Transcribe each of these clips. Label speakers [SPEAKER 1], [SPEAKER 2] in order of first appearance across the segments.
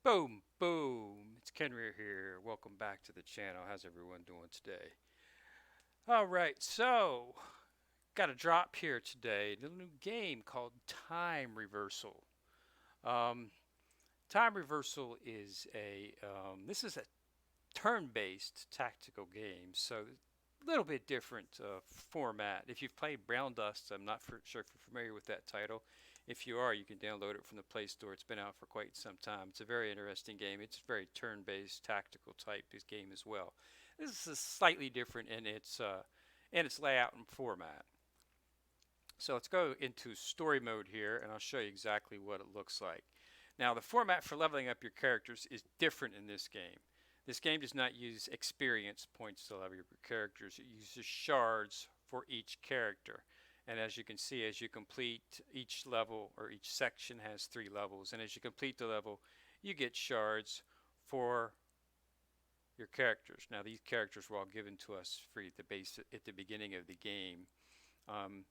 [SPEAKER 1] Boom, boom. It's Kenry here. Welcome back to the channel. How's everyone doing today? All right, so got a drop here today. A little new game called Time Reversal. Um, Time Reversal is this is a turn-based tactical game, so a little bit different format. If you've played Brown Dust, I'm not sure if you're familiar with that title. If you are, you can download it from the Play Store. It's been out for quite some time. It's a very interesting game. It's a very turn-based tactical type game as well. This is slightly different in its layout and format. So let's go into story mode here, and I'll show you exactly what it looks like. Now, the format for leveling up your characters is different in this game. This game does not use experience points to level up your characters. It uses shards for each character. And as you can see, as you complete each level, or each section has 3 levels, and as you complete the level, you get shards for your characters. Now, these characters were all given to us free at the beginning of the game. Um,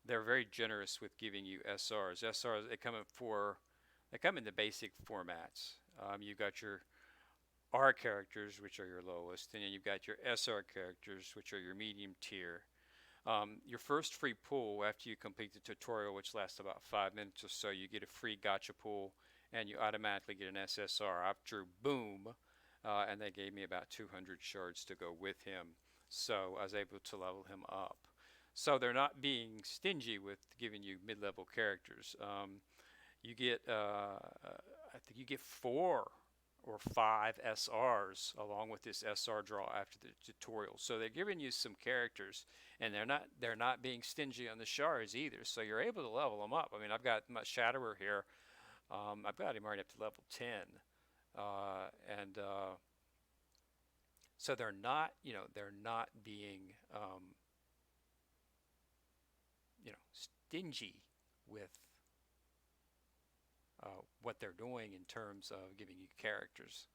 [SPEAKER 1] they're very generous with giving you SRs. SRs they come in the basic formats. You've got your R characters, which are your lowest, and then you've got your SR characters, which are your medium tier. Your first free pull after you complete the tutorial, which lasts about 5 minutes or so, you get a free gotcha pull, and you automatically get an SSR. I drew Boom, and they gave me about 200 shards to go with him, so I was able to level him up. So they're not being stingy with giving you mid-level characters. You get, I think you get 4 or 5 SRs along with this SR draw after the tutorial. So they're giving you some characters, and they're not being stingy on the shards either. So you're able to level them up. I mean, I've got my Shadower here. I've got him right up to level 10, and so they're not being stingy with what they're doing in terms of giving you characters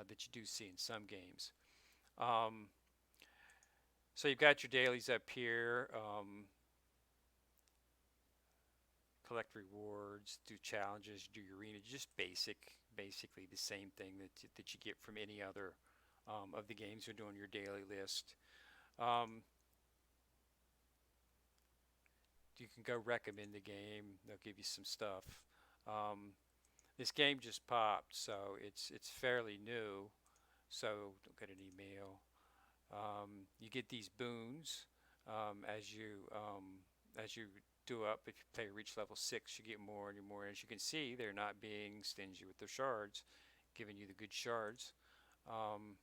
[SPEAKER 1] that you do see in some games. Um, so you've got your dailies up here. Collect rewards, do challenges, do your arena, just basically the same thing that you get from any other of the games you're doing your daily list. Um, you can go recommend the game. They'll give you some stuff. Um, this game just popped, so it's fairly new. So don't get an email. You get these boons as you do up. If you play reach level 6, you get more and more. As you can see, they're not being stingy with their shards, giving you the good shards. Um,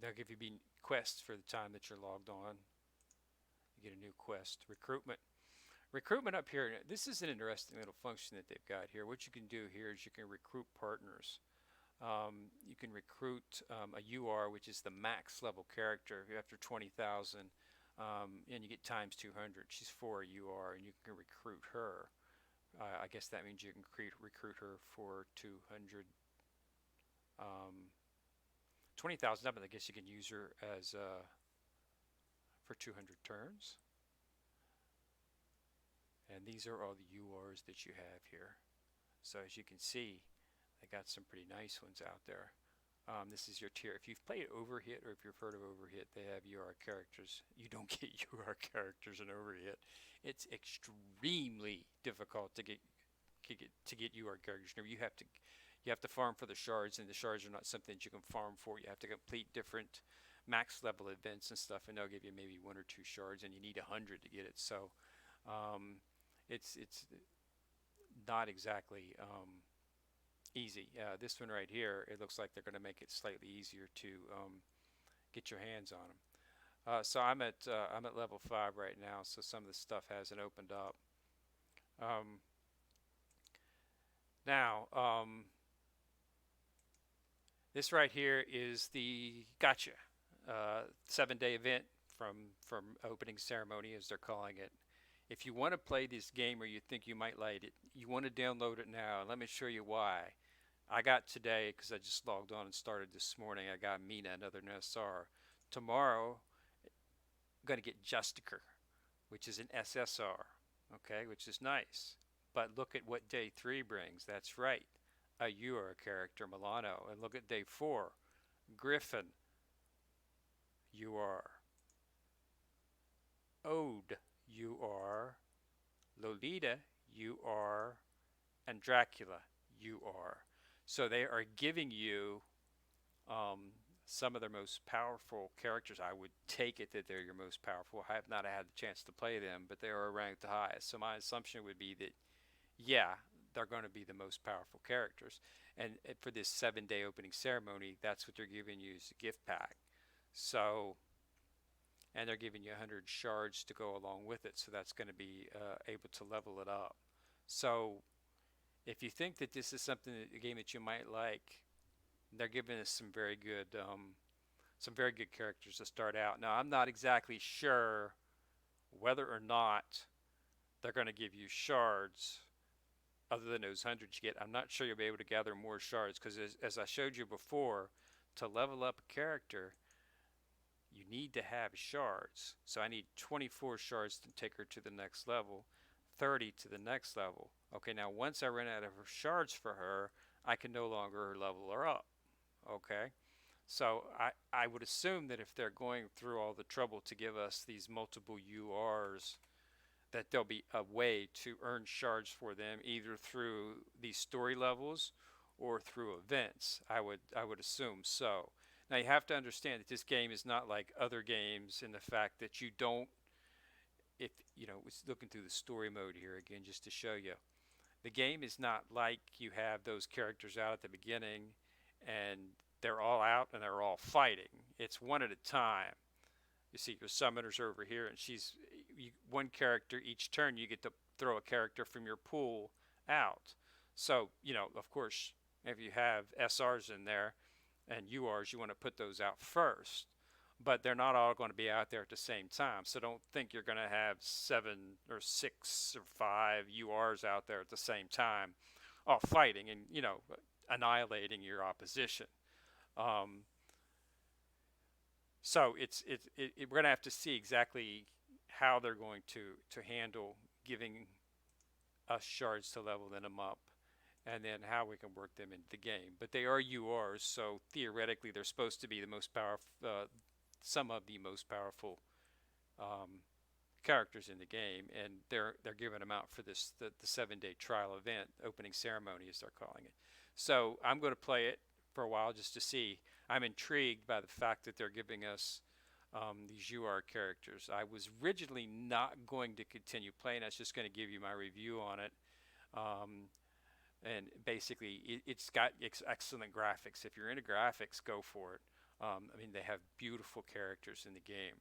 [SPEAKER 1] they'll give you quests for the time that you're logged on. You get a new quest. Recruitment up here. This is an interesting little function that they've got here. What you can do here is you can recruit partners. You can recruit a UR, which is the max level character after 20,000, and you get times 200. She's 4 UR, and you can recruit her. I guess that means you can recruit her for 200. 20,000 up, and I guess you can use her as for 200 turns. And these are all the URs that you have here. So as you can see, they got some pretty nice ones out there. This is your tier. If you've played Overhit or if you've heard of Overhit, they have UR characters. You don't get UR characters in Overhit. It's extremely difficult to get UR characters. You have to farm for the shards, and the shards are not something that you can farm for. You have to complete different max level events and stuff, and they'll give you maybe 1 or 2 shards, and you need 100 to get it. So um, it's not exactly easy. This one right here, it looks like they're going to make it slightly easier to get your hands on them. So I'm at level 5 right now, so some of the stuff hasn't opened up. Um, now, this right here is the gotcha 7-day event from opening ceremony, as they're calling it. If you want to play this game or you think you might like it, you want to download it now. Let me show you why. I got today, because I just logged on and started this morning, I got Mina, another SR. Tomorrow, I'm going to get Justicar, which is an SSR, okay, which is nice. But look at what day 3 brings. That's right. You are a character, Milano. And look at day 4. Griffin, you are. Ode, you are. Lolita, you are. And Dracula, you are. So they are giving you um, some of their most powerful characters. I would take it that they're your most powerful. I have not had the chance to play them, but they are ranked the highest. So my assumption would be that, yeah, they're going to be the most powerful characters. And for this 7-day opening ceremony, that's what they're giving you as a gift pack. So, and they're giving you 100 shards to go along with it. So that's going to be able to level it up. So if you think that this is something, a game that you might like, they're giving us some very good characters to start out. Now, I'm not exactly sure whether or not they're going to give you shards other than those hundreds you get. I'm not sure you'll be able to gather more shards because, as I showed you before, to level up a character, you need to have shards. So I need 24 shards to take her to the next level, 30 to the next level. Okay, now once I run out of shards for her, I can no longer level her up. Okay, so I would assume that if they're going through all the trouble to give us these multiple URs, that there'll be a way to earn shards for them either through these story levels or through events. I would assume so. Now you have to understand that this game is not like other games in the fact that you don't, if you know, it's looking through the story mode here again just to show you. The game is not like you have those characters out at the beginning and they're all out and they're all fighting. It's one at a time. You see your summoners over here, and one character each turn. You get to throw a character from your pool out. So of course, if you have SRs in there and URs, you want to put those out first. But they're not all going to be out there at the same time. So don't think you're going to have 7 or 6 or 5 URs out there at the same time, all fighting and annihilating your opposition. Um, so we're going to have to see exactly how they're going to handle giving us shards to level them up, and then how we can work them into the game. But they are URs, so theoretically they're supposed to be the most powerful, some of the most powerful characters in the game, and they're giving them out for the 7-day trial event, opening ceremony as they're calling it. So I'm going to play it for a while just to see. I'm intrigued by the fact that they're giving us these UR characters. I was originally not going to continue playing. I was just going to give you my review on it. And basically, it's got excellent graphics. If you're into graphics, go for it. I mean, they have beautiful characters in the game.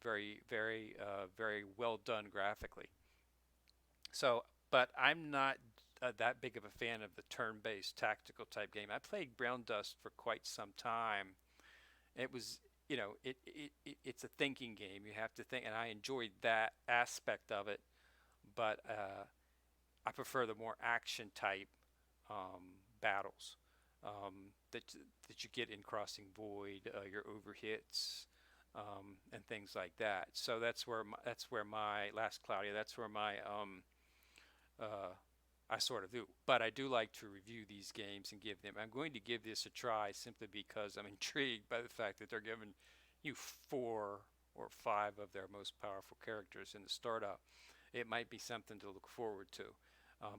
[SPEAKER 1] Very, very, very well done graphically. So, but I'm not that big of a fan of the turn-based tactical type game. I played Brown Dust for quite some time. It was, it's a thinking game. You have to think, and I enjoyed that aspect of it. But I prefer the more action type battles that you get in Crossing Void, your overhits, and things like that. So that's where my Last Claudia. That's where my I sort of do. But I do like to review these games and give them. I'm going to give this a try simply because I'm intrigued by the fact that they're giving you 4 or 5 of their most powerful characters in the startup. It might be something to look forward to.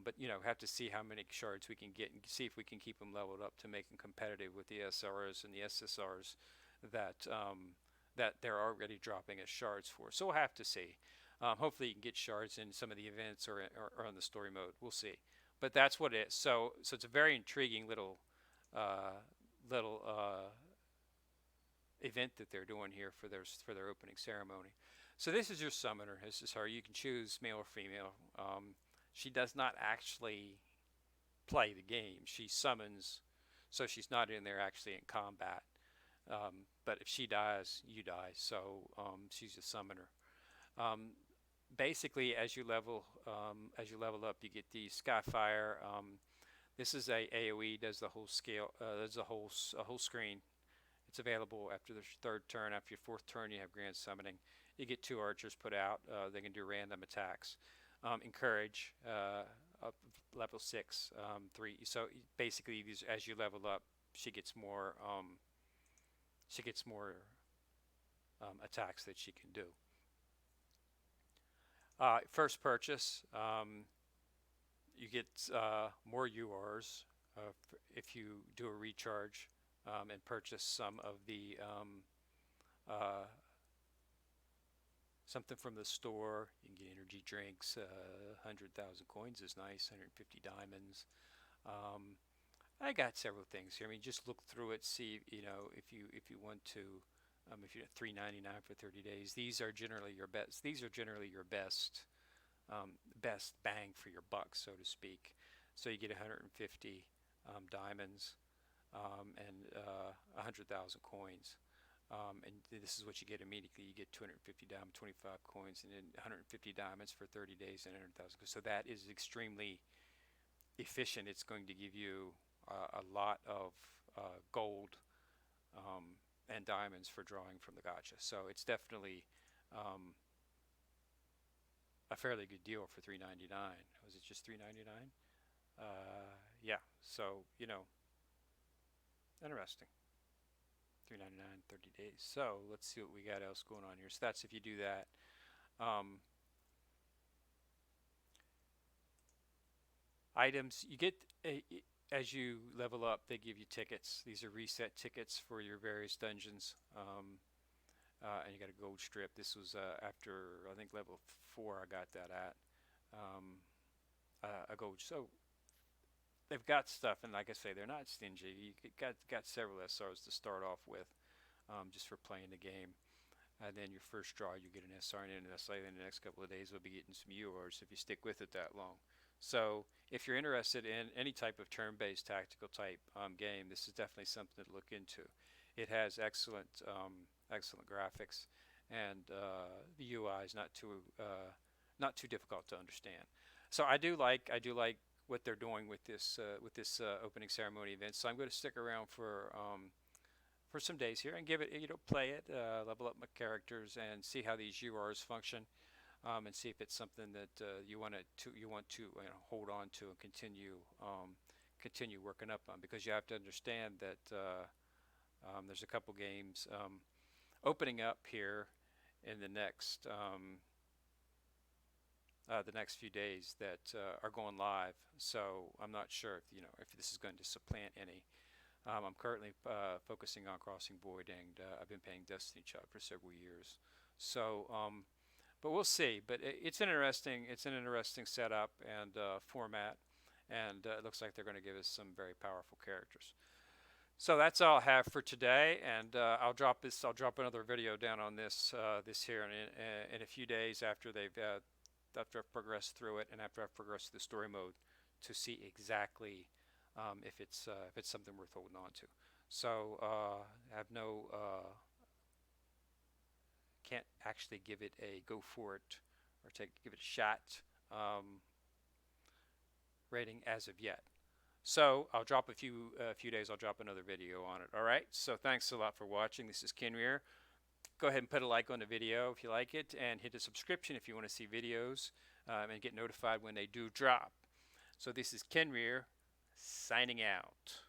[SPEAKER 1] But have to see how many shards we can get and see if we can keep them leveled up to make them competitive with the SRs and the SSRs that they're already dropping as shards for. So we'll have to see. Hopefully you can get shards in some of the events or on the story mode. We'll see. But that's what it is. So it's a very intriguing little event that they're doing here for their opening ceremony. So this is your summoner. This is her. You can choose male or female. She does not actually play the game. She summons, so she's not in there actually in combat. But if she dies, you die. So she's a summoner. Basically, as you level up, you get the Skyfire. This is a AOE. Does the whole scale? Does a whole screen. It's available after the 3rd turn. After your 4th turn, you have Grand Summoning. You get 2 archers put out. They can do random attacks. encourage up level 6, 3. So basically, these as you level up, she gets more she gets more attacks that she can do. First purchase, you get more URs if you do a recharge and purchase some of the something from the store. You can get energy drinks. 100,000 coins is nice. 150 diamonds. Um, I got several things here. I mean, just look through it, see if you want to. If you're at 3.99 for 30 days, these are generally your best. These are generally your best bang for your buck, so to speak. So you get 150 diamonds and 100,000 coins. And this is what you get immediately. You get 250 diamonds, 25 coins, and then 150 diamonds for 30 days and 100,000. So that is extremely efficient. It's going to give you a lot of gold and diamonds for drawing from the gacha. So it's definitely a fairly good deal for 3.99. Was it just 3.99? Yeah. So interesting. 3.99, 30 days. So let's see what we got else going on here. So that's if you do that. Items you get as you level up, they give you tickets. These are reset tickets for your various dungeons. And you got a gold strip. This was after I think level 4 I got that at a gold. So they've got stuff, and like I say, they're not stingy. You got several SRs to start off with, just for playing the game. And then your first draw, you get an SR, and then in the next couple of days, we'll be getting some URs if you stick with it that long. So if you're interested in any type of turn-based tactical type game, this is definitely something to look into. It has excellent graphics, and the UI is not too difficult to understand. So I do like what they're doing with this opening ceremony event. So I'm going to stick around for some days here and give it, play it, level up my characters, and see how these URs function, and see if it's something that you want to hold on to and continue working up on, because you have to understand that there's a couple games opening up here in the next few days that are going live. So I'm not sure if this is going to supplant any. I'm currently focusing on Crossing Void, and I've been playing Destiny Child for several years. So, but we'll see. But it's an interesting setup and format, and it looks like they're going to give us some very powerful characters. So that's all I have for today, and I'll drop another video down on this here in a few days after I've progressed through it, and after I've progressed through the story mode, to see exactly if it's something worth holding on to. So I have can't actually give it a go for it or give it a shot rating as of yet. So I'll drop a few days. I'll drop another video on it. All right. So thanks a lot for watching. This is Kenrir. Go ahead and put a like on the video if you like it, and hit a subscription if you want to see videos and get notified when they do drop. So this is Kenrir signing out.